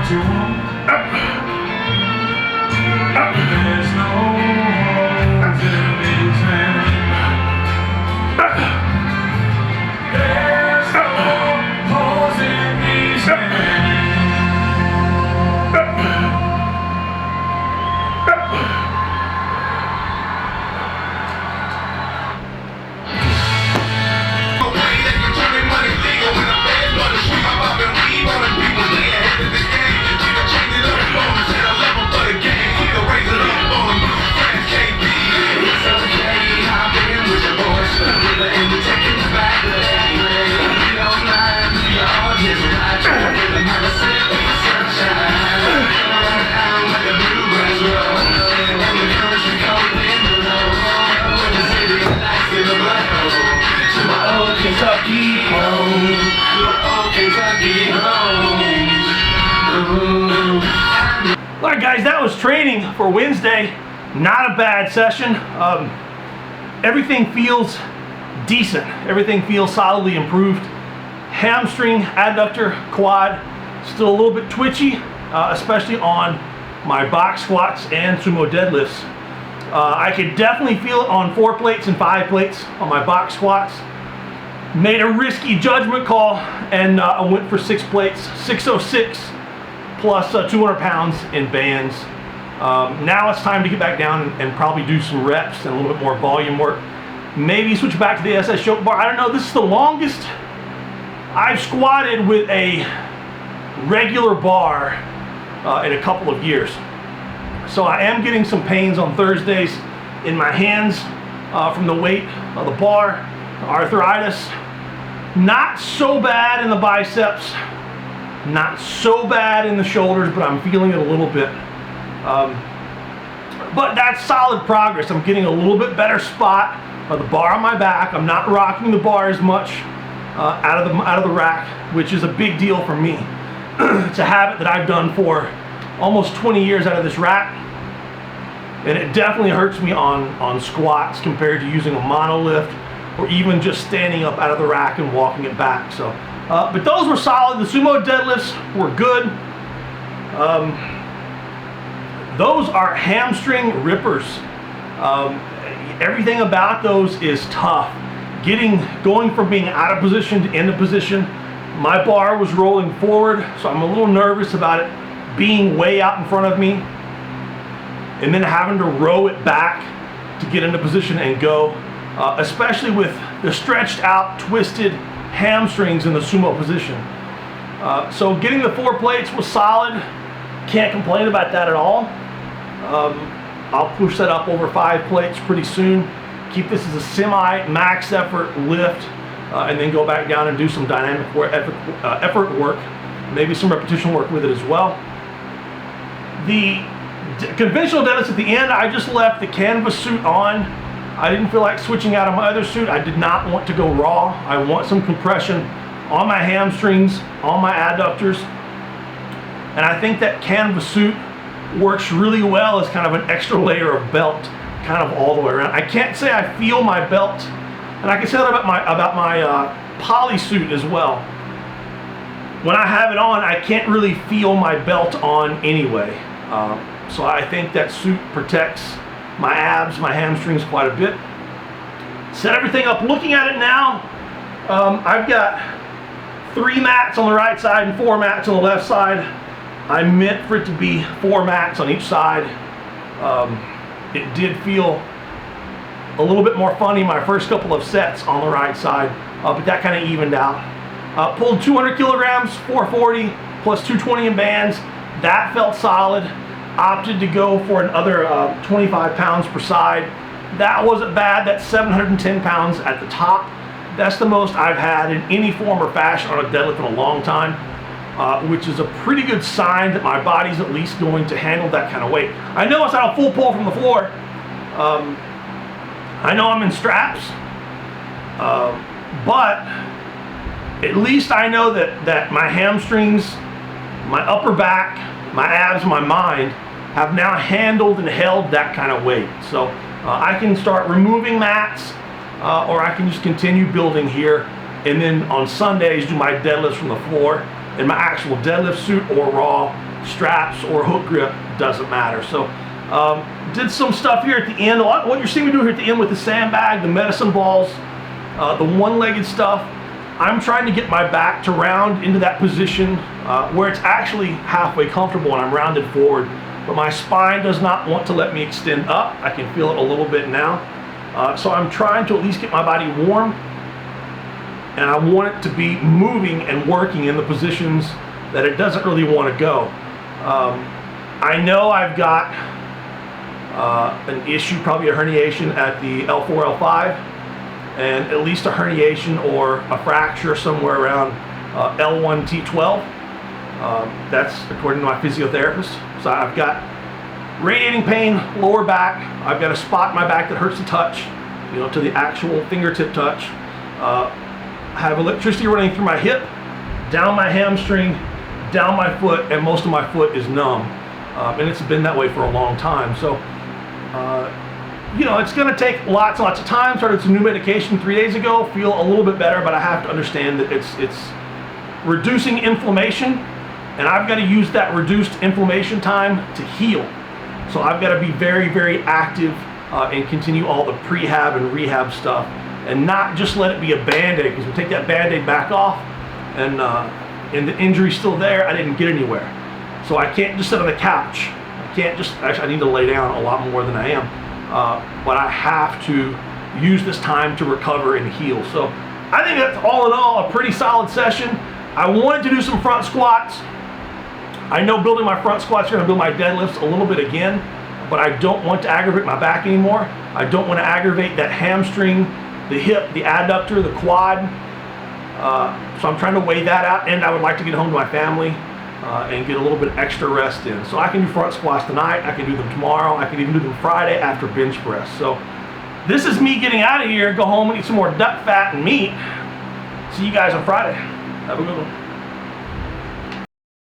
There's no holes in his hand. There's no holes in his hand. Kentucky home, oh Kentucky home. Alright guys, that was training for Wednesday. Not a bad session. Everything feels decent. Everything feels solidly improved. Hamstring, adductor, quad, still a little bit twitchy, especially on my box squats and sumo deadlifts. I could definitely feel it on 4 plates and 5 plates on my box squats. Made a risky judgment call and I went for 6 plates, 606 plus 200 pounds in bands. Now it's time to get back down and probably do some reps and a little bit more volume work. Maybe switch back to the SS choke bar. I don't know, this is the longest I've squatted with a regular bar in a couple of years. So I am getting some pains on Thursdays in my hands from the weight of the bar. Arthritis, not so bad in the biceps, not so bad in the shoulders, but I'm feeling it a little bit. But that's solid progress. I'm getting a little bit better spot of the bar on my back. I'm not rocking the bar as much out of the rack, which is a big deal for me. It's a habit that I've done for almost 20 years out of this rack, and it definitely hurts me on squats compared to using a monolift or even just standing up out of the rack and walking it back. So, but those were solid. The sumo deadlifts were good. Those are hamstring rippers. Everything about those is tough. Going from being out of position to into position. My bar was rolling forward, so I'm a little nervous about it being way out in front of me, and then having to row it back to get into position and go. Especially with the stretched out, twisted hamstrings in the sumo position. So getting the 4 plates was solid. Can't complain about that at all. I'll push that up over 5 plates pretty soon. Keep this as a semi-max effort lift, and then go back down and do some dynamic work, effort work, maybe some repetition work with it as well. The conventional deadlifts at the end, I just left the canvas suit on. I didn't feel like switching out of my other suit. I did not want to go raw. I want some compression on my hamstrings, on my adductors. And I think that canvas suit works really well as kind of an extra layer of belt, kind of all the way around. I can't say I feel my belt, and I can say that about my poly suit as well. When I have it on, I can't really feel my belt on anyway. So I think that suit protects my abs, my hamstrings quite a bit. Set everything up. Looking at it now, I've got 3 mats on the right side and 4 mats on the left side. I meant for it to be 4 mats on each side. It did feel a little bit more funny my first couple of sets on the right side, but that kind of evened out. Pulled 200 kilograms, 440 plus 220 in bands. That felt solid. Opted to go for another 25 pounds per side. That wasn't bad. That's 710 pounds at the top. That's the most I've had in any form or fashion on a deadlift in a long time, which is a pretty good sign that my body's at least going to handle that kind of weight. I know it's not a full pull from the floor. I know I'm in straps, but at least I know that my hamstrings, my upper back, my abs, my mind have now handled and held that kind of weight. So I can start removing mats, or I can just continue building here, and then on Sundays do my deadlifts from the floor in my actual deadlift suit or raw, straps or hook grip, doesn't matter. So did some stuff here at the end. What you're seeing me do here at the end with the sandbag, the medicine balls, the one-legged stuff, I'm trying to get my back to round into that position where it's actually halfway comfortable and I'm rounded forward, but my spine does not want to let me extend up. I can feel it a little bit now. So I'm trying to at least get my body warm, and I want it to be moving and working in the positions that it doesn't really want to go. I know I've got an issue, probably a herniation at the L4, L5, and at least a herniation or a fracture somewhere around L1, T12. That's according to my physiotherapist. So I've got radiating pain, lower back. I've got a spot in my back that hurts to touch, you know, to the actual fingertip touch. I have electricity running through my hip, down my hamstring, down my foot, and most of my foot is numb. And it's been that way for a long time. So, you know, it's gonna take lots and lots of time. Started some new medication 3 days ago, feel a little bit better, but I have to understand that it's reducing inflammation, and I've got to use that reduced inflammation time to heal. So I've got to be very, very active and continue all the prehab and rehab stuff, and not just let it be a Band-Aid, because we take that Band-Aid back off and the injury's still there, I didn't get anywhere. So I can't just sit on the couch. I can't just, actually I need to lay down a lot more than I am. But I have to use this time to recover and heal. So I think that's all in all a pretty solid session. I wanted to do some front squats. I know building my front squats are going to build my deadlifts a little bit again, but I don't want to aggravate my back anymore. I don't want to aggravate that hamstring, the hip, the adductor, the quad. So I'm trying to weigh that out, and I would like to get home to my family and get a little bit extra rest in. So I can do front squats tonight, I can do them tomorrow, I can even do them Friday after bench press. So this is me getting out of here, go home and eat some more duck fat and meat. See you guys on Friday. Have a good one.